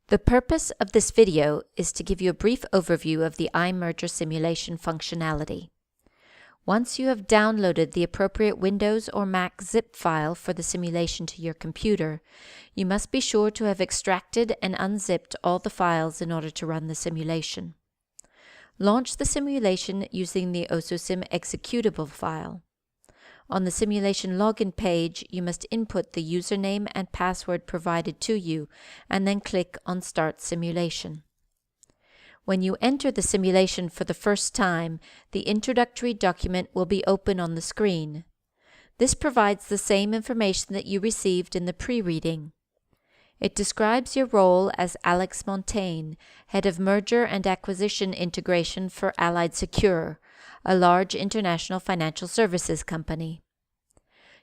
The purpose of this video is to give you a brief overview of the iMerger simulation functionality. Once you have downloaded the appropriate Windows or Mac zip file for the simulation to your computer, you must be sure to have extracted and unzipped all the files in order to run the simulation. Launch the simulation using the OSOSIM executable file. On the simulation login page, you must input the username and password provided to you and then click on Start Simulation. When you enter the simulation for the first time, the introductory document will be open on the screen. This provides the same information that you received in the pre-reading. It describes your role as Alex Montaigne, Head of Merger and Acquisition Integration for Allied Secure, a large international financial services company.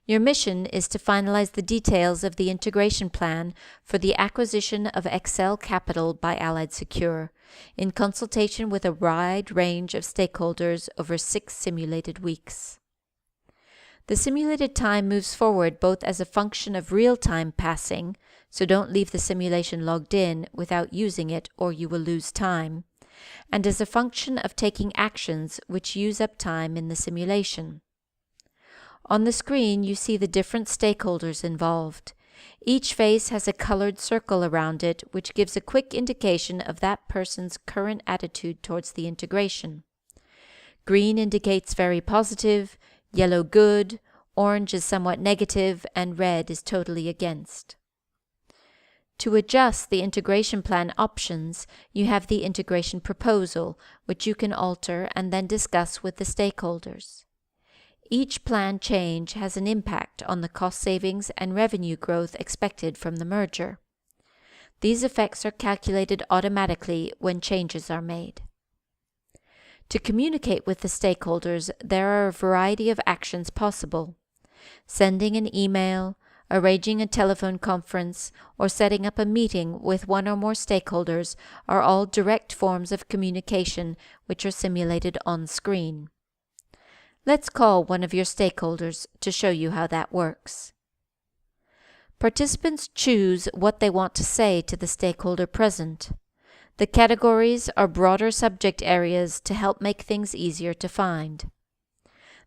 Your mission is to finalize the details of the integration plan for the acquisition of Excel Capital by Allied Secure, in consultation with a wide range of stakeholders over 6 simulated weeks. The simulated time moves forward both as a function of real-time passing, so don't leave the simulation logged in without using it or you will lose time, and as a function of taking actions which use up time in the simulation. On the screen, you see the different stakeholders involved. Each face has a colored circle around it, which gives a quick indication of that person's current attitude towards the integration. Green indicates very positive, yellow good, orange is somewhat negative, and red is totally against. To adjust the integration plan options, you have the integration proposal, which you can alter and then discuss with the stakeholders. Each plan change has an impact on the cost savings and revenue growth expected from the merger. These effects are calculated automatically when changes are made. To communicate with the stakeholders, there are a variety of actions possible. Sending an email, arranging a telephone conference, or setting up a meeting with one or more stakeholders are all direct forms of communication which are simulated on screen. Let's call one of your stakeholders to show you how that works. Participants choose what they want to say to the stakeholder present. The categories are broader subject areas to help make things easier to find.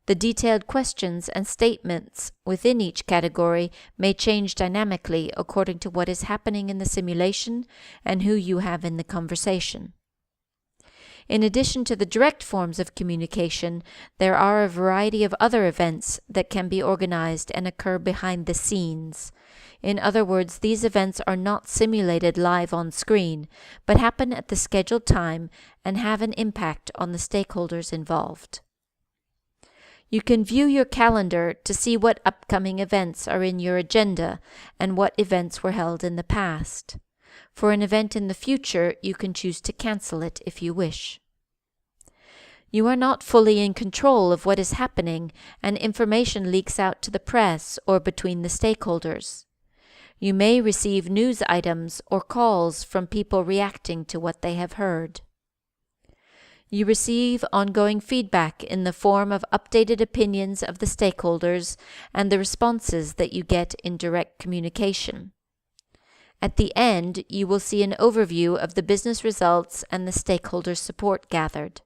The detailed questions and statements within each category may change dynamically according to what is happening in the simulation and who you have in the conversation. In addition to the direct forms of communication, there are a variety of other events that can be organized and occur behind the scenes. In other words, these events are not simulated live on screen, but happen at the scheduled time and have an impact on the stakeholders involved. You can view your calendar to see what upcoming events are in your agenda and what events were held in the past. For an event in the future, you can choose to cancel it if you wish. You are not fully in control of what is happening, and information leaks out to the press or between the stakeholders. You may receive news items or calls from people reacting to what they have heard. You receive ongoing feedback in the form of updated opinions of the stakeholders and the responses that you get in direct communication. At the end, you will see an overview of the business results and the stakeholder support gathered.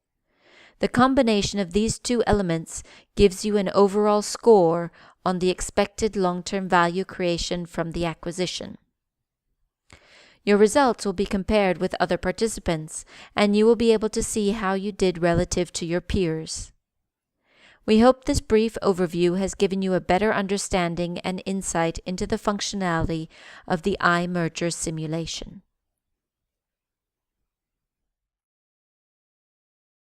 The combination of these two elements gives you an overall score on the expected long-term value creation from the acquisition. Your results will be compared with other participants, and you will be able to see how you did relative to your peers. We hope this brief overview has given you a better understanding and insight into the functionality of the iMerger simulation.